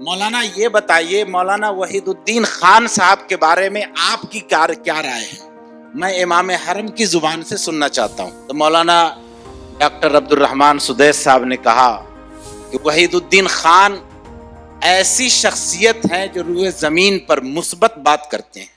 مولانا یہ بتائیے، مولانا وحید الدین خان صاحب کے بارے میں آپ کی کیا رائے ہے؟ میں امام حرم کی زبان سے سننا چاہتا ہوں۔ تو مولانا ڈاکٹر عبد الرحمان سدیس صاحب نے کہا کہ وحید الدین خان ایسی شخصیت ہیں جو روئے زمین پر مثبت بات کرتے ہیں۔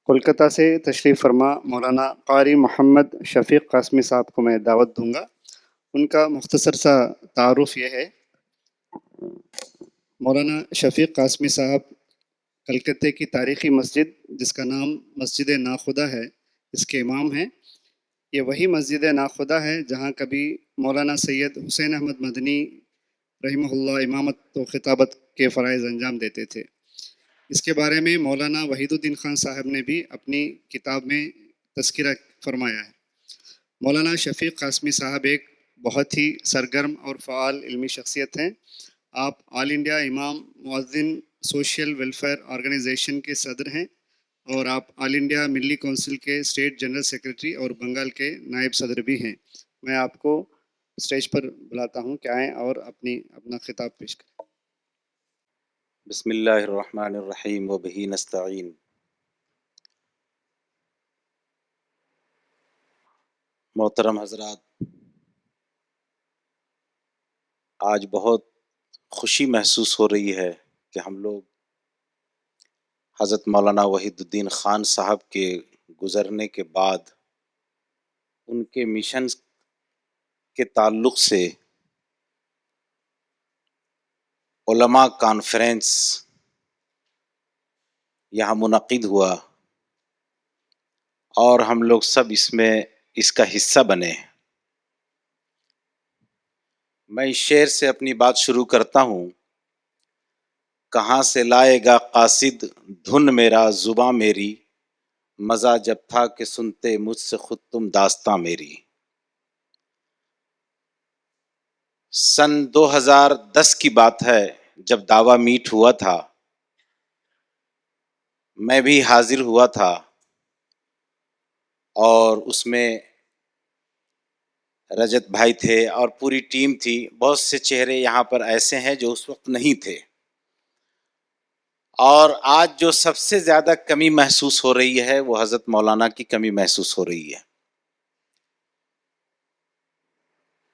کولکتہ سے تشریف فرما مولانا قاری محمد شفیق قاسمی صاحب کو میں دعوت دوں گا۔ ان کا مختصر سا تعارف یہ ہے، مولانا شفیق قاسمی صاحب کلکتے کی تاریخی مسجد جس کا نام مسجد ناخدا ہے، اس کے امام ہیں۔ یہ وہی مسجد ناخدا ہے جہاں کبھی مولانا سید حسین احمد مدنی رحمہ اللہ امامت و خطابت کے فرائض انجام دیتے تھے۔ اس کے بارے میں مولانا وحید الدین خان صاحب نے بھی اپنی کتاب میں تذکرہ فرمایا ہے۔ مولانا شفیق قاسمی صاحب ایک بہت ہی سرگرم اور فعال علمی شخصیت ہیں۔ آپ آل انڈیا امام مؤذن سوشل ویلفیئر آرگنائزیشن کے صدر ہیں، اور آپ آل انڈیا ملی کونسل کے اسٹیٹ جنرل سیکرٹری اور بنگال کے نائب صدر بھی ہیں۔ میں آپ کو اسٹیج پر بلاتا ہوں کہ آئیں اور اپنا خطاب پیش کریں۔ بسم اللہ الرحمن الرحیم وبہ نستعین۔ محترم حضرات، آج بہت خوشی محسوس ہو رہی ہے کہ ہم لوگ حضرت مولانا وحید الدین خان صاحب کے گزرنے کے بعد ان کے مشن کے تعلق سے علماء کانفرنس یہاں منعقد ہوا اور ہم لوگ سب اس کا حصہ بنے۔ میں اس شعر سے اپنی بات شروع کرتا ہوں۔ کہاں سے لائے گا قاصد دھن میرا زباں میری، مزہ جب تھا کہ سنتے مجھ سے خود تم داستاں میری۔ سن 2010 کی بات ہے جب دعویٰ میٹ ہوا تھا، میں بھی حاضر ہوا تھا، اور اس میں رجت بھائی تھے اور پوری ٹیم تھی۔ بہت سے چہرے یہاں پر ایسے ہیں جو اس وقت نہیں تھے۔ اور آج جو سب سے زیادہ کمی محسوس ہو رہی ہے وہ حضرت مولانا کی کمی محسوس ہو رہی ہے۔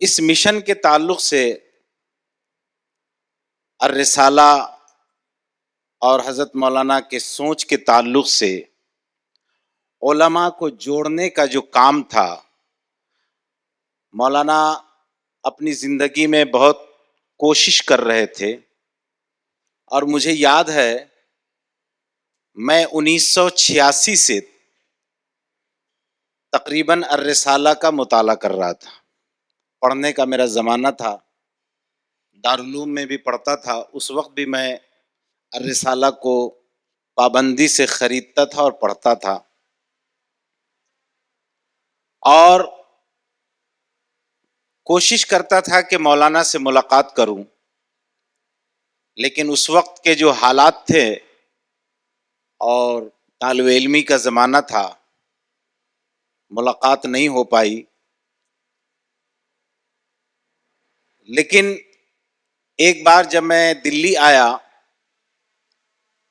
اس مشن کے تعلق سے الرسالہ اور حضرت مولانا کے سوچ کے تعلق سے علماء کو جوڑنے کا جو کام تھا، مولانا اپنی زندگی میں بہت کوشش کر رہے تھے۔ اور مجھے یاد ہے میں 1986 سے تقریباً الرسالہ کا مطالعہ کر رہا تھا۔ پڑھنے کا میرا زمانہ تھا، دارالعلوم میں بھی پڑھتا تھا۔ اس وقت بھی میں الرسالہ کو پابندی سے خریدتا تھا اور پڑھتا تھا، اور کوشش کرتا تھا کہ مولانا سے ملاقات کروں، لیکن اس وقت کے جو حالات تھے اور طالب علمی کا زمانہ تھا، ملاقات نہیں ہو پائی۔ لیکن ایک بار جب میں دلی آیا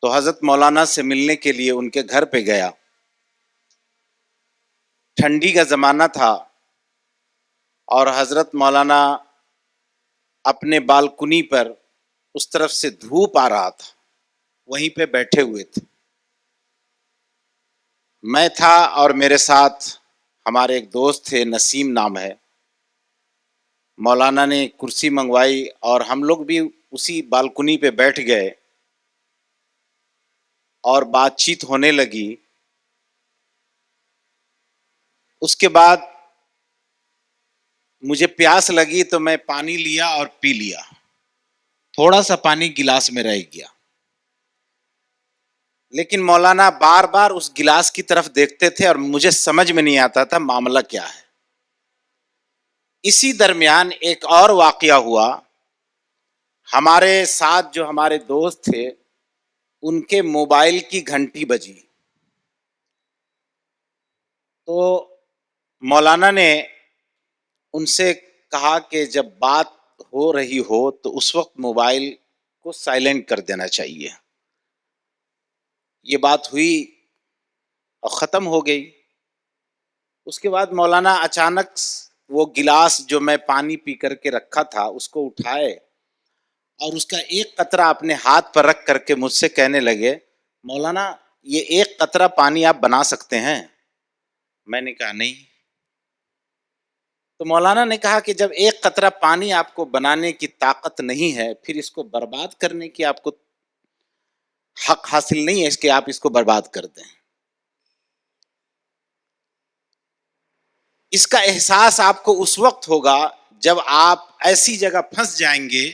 تو حضرت مولانا سے ملنے کے لیے ان کے گھر پہ گیا۔ ٹھنڈی کا زمانہ تھا اور حضرت مولانا اپنے بالکنی پر اس طرف سے دھوپ آ رہا تھا، وہیں پہ بیٹھے ہوئے تھے۔ میں تھا اور میرے ساتھ ہمارے ایک دوست تھے، نسیم نام ہے۔ مولانا نے کرسی منگوائی اور ہم لوگ بھی اسی بالکنی پہ بیٹھ گئے اور بات چیت ہونے لگی۔ اس کے بعد مجھے پیاس لگی تو میں پانی لیا اور پی لیا۔ تھوڑا سا پانی گلاس میں رہ گیا۔ لیکن مولانا بار بار اس گلاس کی طرف دیکھتے تھے اور مجھے سمجھ میں نہیں آتا تھا معاملہ کیا ہے. اسی درمیان ایک اور واقعہ ہوا. ہمارے ساتھ جو ہمارے دوست تھے ان کے موبائل کی گھنٹی بجی. تو مولانا نے ان سے کہا کہ جب بات ہو رہی ہو تو اس وقت موبائل کو سائلنٹ کر دینا چاہیے. یہ بات ہوئی اور ختم ہو گئی. اس کے بعد مولانا اچانک وہ گلاس جو میں پانی پی کر کے رکھا تھا اس کو اٹھائے اور اس کا ایک قطرہ اپنے ہاتھ پر رکھ کر کے مجھ سے کہنے لگے مولانا یہ ایک قطرہ پانی آپ بنا سکتے ہیں؟ میں نے کہا نہیں. تو مولانا نے کہا کہ جب ایک قطرہ پانی آپ کو بنانے کی طاقت نہیں ہے پھر اس کو برباد کرنے کی آپ کو حق حاصل نہیں ہے اس کہ آپ اس کو برباد کر دیں. اس کا احساس آپ کو اس وقت ہوگا جب آپ ایسی جگہ پھنس جائیں گے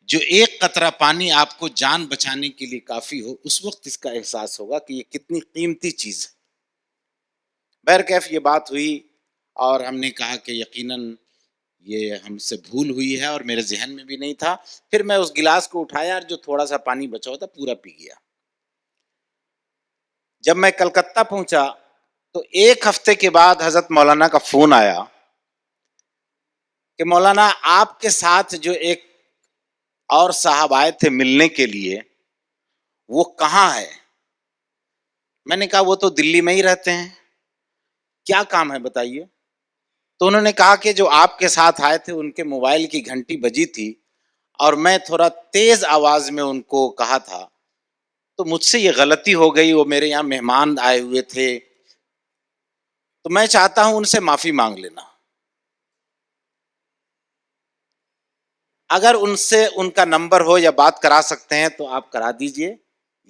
جو ایک قطرہ پانی آپ کو جان بچانے کے لیے کافی ہو. اس وقت اس کا احساس ہوگا کہ یہ کتنی قیمتی چیز ہے. بہرکیف یہ بات ہوئی اور ہم نے کہا کہ یقیناً یہ ہم سے بھول ہوئی ہے اور میرے ذہن میں بھی نہیں تھا. پھر میں اس گلاس کو اٹھایا اور جو تھوڑا سا پانی بچا ہوتا پورا پی گیا. جب میں کلکتہ پہنچا تو ایک ہفتے کے بعد حضرت مولانا کا فون آیا کہ مولانا آپ کے ساتھ جو ایک اور صاحب آئے تھے ملنے کے لیے وہ کہاں ہے؟ میں نے کہا وہ تو دلی میں ہی رہتے ہیں. کیا کام ہے بتائیے. تو انہوں نے کہا کہ جو آپ کے ساتھ آئے تھے ان کے موبائل کی گھنٹی بجی تھی اور میں تھوڑا تیز آواز میں ان کو کہا تھا تو مجھ سے یہ غلطی ہو گئی. وہ میرے یہاں مہمان آئے ہوئے تھے تو میں چاہتا ہوں ان سے معافی مانگ لینا. اگر ان سے ان کا نمبر ہو یا بات کرا سکتے ہیں تو آپ کرا دیجئے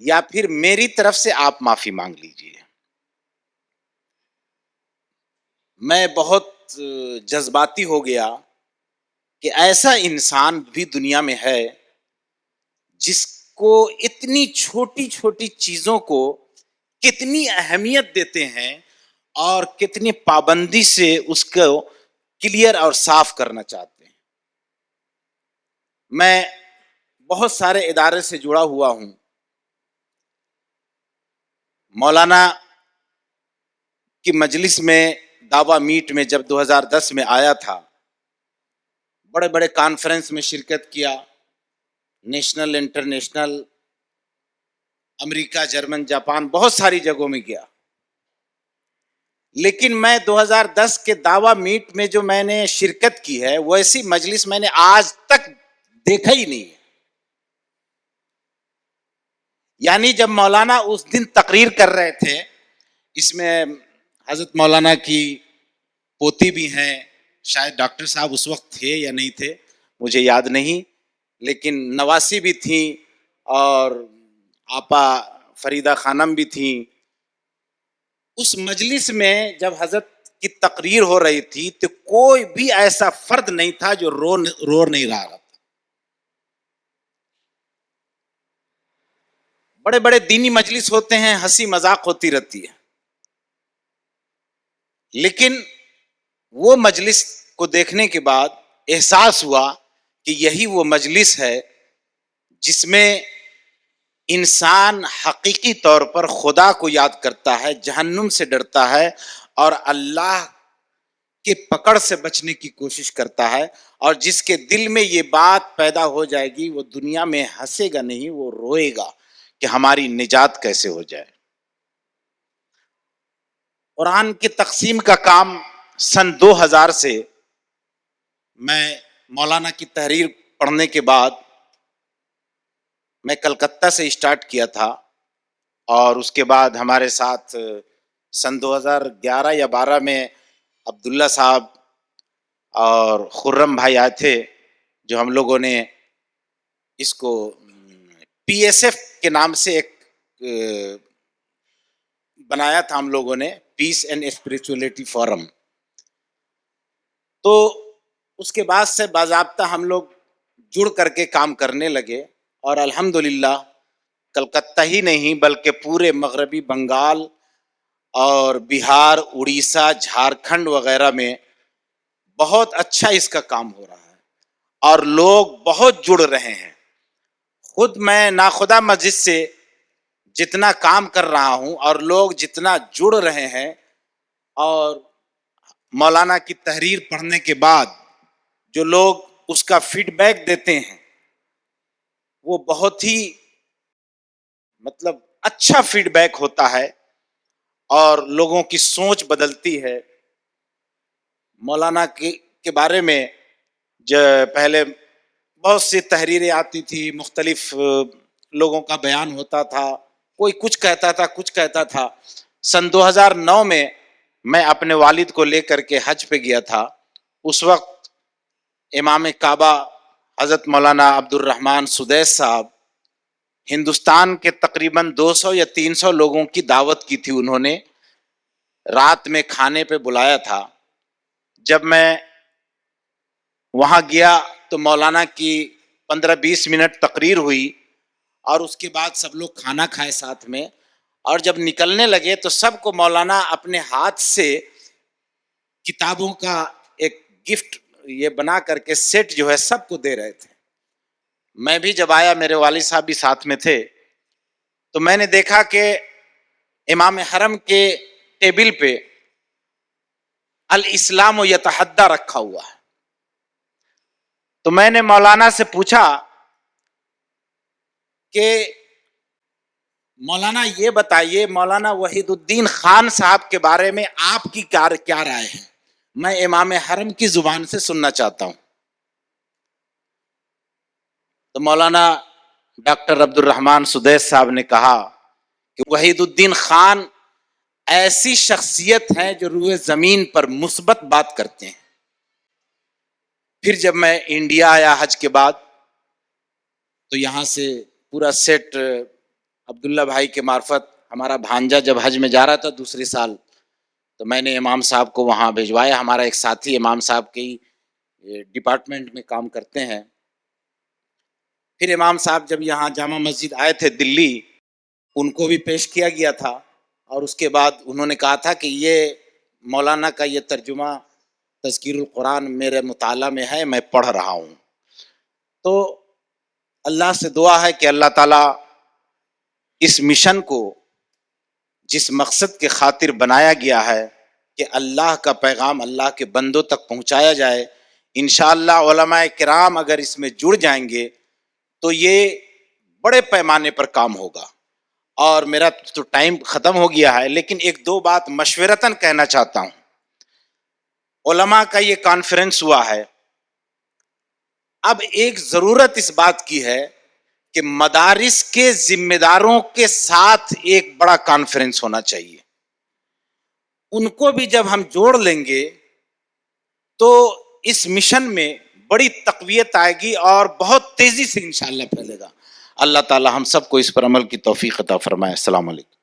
یا پھر میری طرف سے آپ معافی مانگ لیجئے. میں بہت جذباتی ہو گیا کہ ایسا انسان بھی دنیا میں ہے جس کو اتنی چھوٹی چھوٹی چیزوں کو کتنی اہمیت دیتے ہیں اور کتنی پابندی سے اس کو کلیئر اور صاف کرنا چاہتے ہیں. میں بہت سارے ادارے سے جڑا ہوا ہوں. مولانا کی مجلس میں دعویٰ میٹ میں جب 2010 میں آیا تھا بڑے بڑے کانفرنس میں شرکت کیا. نیشنل انٹرنیشنل امریکہ جرمن جاپان بہت ساری جگہوں میں گیا. لیکن میں 2010 کے دعویٰ میٹ میں جو میں نے شرکت کی ہے ویسی مجلس میں نے آج تک دیکھا ہی نہیں. یعنی جب مولانا اس دن تقریر کر رہے تھے اس میں حضرت مولانا کی پوتی بھی ہیں, شاید ڈاکٹر صاحب اس وقت تھے یا نہیں تھے مجھے یاد نہیں, لیکن نواسی بھی تھیں اور آپا فریدہ خانم بھی تھیں. اس مجلس میں جب حضرت کی تقریر ہو رہی تھی تو کوئی بھی ایسا فرد نہیں تھا جو رو نہیں رہا تھا. بڑے بڑے دینی مجلس ہوتے ہیں, ہنسی مذاق ہوتی رہتی ہے, لیکن وہ مجلس کو دیکھنے کے بعد احساس ہوا کہ یہی وہ مجلس ہے جس میں انسان حقیقی طور پر خدا کو یاد کرتا ہے, جہنم سے ڈرتا ہے اور اللہ کے پکڑ سے بچنے کی کوشش کرتا ہے, اور جس کے دل میں یہ بات پیدا ہو جائے گی وہ دنیا میں ہنسے گا نہیں, وہ روئے گا کہ ہماری نجات کیسے ہو جائے. قرآن کی تقسیم کا کام سن 2000 سے میں مولانا کی تحریر پڑھنے کے بعد میں کلکتہ سے اسٹارٹ کیا تھا, اور اس کے بعد ہمارے ساتھ سن 2011 یا 12 میں عبداللہ صاحب اور خرم بھائی آئے تھے جو ہم لوگوں نے اس کو پی ایس ایف کے نام سے ایک بنایا تھا ہم لوگوں نے, پیس اینڈ اسپریچولیٹی فورم. تو اس کے بعد سے باضابطہ ہم لوگ جڑ کر کے کام کرنے لگے اور الحمدللہ کلکتہ ہی نہیں بلکہ پورے مغربی بنگال اور بہار، اڑیسہ، جھارکھنڈ وغیرہ میں بہت اچھا اس کا کام ہو رہا ہے اور لوگ بہت جڑ رہے ہیں. خود میں ناخدا مسجد سے جتنا کام کر رہا ہوں اور لوگ جتنا جڑ رہے ہیں اور مولانا کی تحریر پڑھنے کے بعد جو لوگ اس کا فیڈ بیک دیتے ہیں وہ بہت ہی اچھا فیڈ بیک ہوتا ہے اور لوگوں کی سوچ بدلتی ہے. مولانا کے بارے میں جو پہلے بہت سی تحریریں آتی تھی، مختلف لوگوں کا بیان ہوتا تھا، کوئی کچھ کہتا تھا کچھ کہتا تھا. سن 2009 میں اپنے والد کو لے کر کے حج پہ گیا تھا. اس وقت امام کعبہ حضرت مولانا عبد الرحمن سدیس صاحب ہندوستان کے تقریباً 200 یا 300 لوگوں کی دعوت کی تھی. انہوں نے رات میں کھانے پہ بلایا تھا. جب میں وہاں گیا تو مولانا کی 15-20 منٹ تقریر ہوئی اور اس کے بعد سب لوگ کھانا کھائے ساتھ میں، اور جب نکلنے لگے تو سب کو مولانا اپنے ہاتھ سے کتابوں کا ایک گفٹ یہ بنا کر کے سیٹ جو ہے سب کو دے رہے تھے. میں بھی جب آیا، میرے والد صاحب بھی ساتھ میں تھے، تو میں نے دیکھا کہ امام حرم کے ٹیبل پہ الاسلام و یتحدی رکھا ہوا ہے. تو میں نے مولانا سے پوچھا کہ مولانا یہ بتائیے، مولانا وحید الدین خان صاحب کے بارے میں آپ کی کیا رائے ہے؟ میں امام حرم کی زبان سے سننا چاہتا ہوں. تو مولانا ڈاکٹر عبد الرحمن سدیس صاحب نے کہا کہ وحید الدین خان ایسی شخصیت ہیں جو روئے زمین پر مثبت بات کرتے ہیں. پھر جب میں انڈیا آیا حج کے بعد تو یہاں سے پورا سیٹ عبداللہ بھائی کے معرفت، ہمارا بھانجا جب حج میں جا رہا تھا دوسرے سال، تو میں نے امام صاحب کو وہاں بھیجوایا. ہمارا ایک ساتھی امام صاحب کے ڈپارٹمنٹ میں کام کرتے ہیں. پھر امام صاحب جب یہاں جامع مسجد آئے تھے دلی، ان کو بھی پیش کیا گیا تھا، اور اس کے بعد انہوں نے کہا تھا کہ یہ مولانا کا یہ ترجمہ تذکیر القرآن میرے مطالعہ میں ہے، میں پڑھ رہا ہوں. تو اللہ سے دعا ہے کہ اللہ تعالیٰ اس مشن کو جس مقصد کے خاطر بنایا گیا ہے کہ اللہ کا پیغام اللہ کے بندوں تک پہنچایا جائے، انشاءاللہ علماء کرام اگر اس میں جڑ جائیں گے تو یہ بڑے پیمانے پر کام ہوگا. اور میرا تو ٹائم ختم ہو گیا ہے، لیکن ایک دو بات مشورتاً کہنا چاہتا ہوں. علماء کا یہ کانفرنس ہوا ہے، اب ایک ضرورت اس بات کی ہے کہ مدارس کے ذمہ داروں کے ساتھ ایک بڑا کانفرنس ہونا چاہیے. ان کو بھی جب ہم جوڑ لیں گے تو اس مشن میں بڑی تقویت آئے گی اور بہت تیزی سے انشاءاللہ پھیلے گا. اللہ تعالی ہم سب کو اس پر عمل کی توفیق عطا فرمائے. السلام علیکم.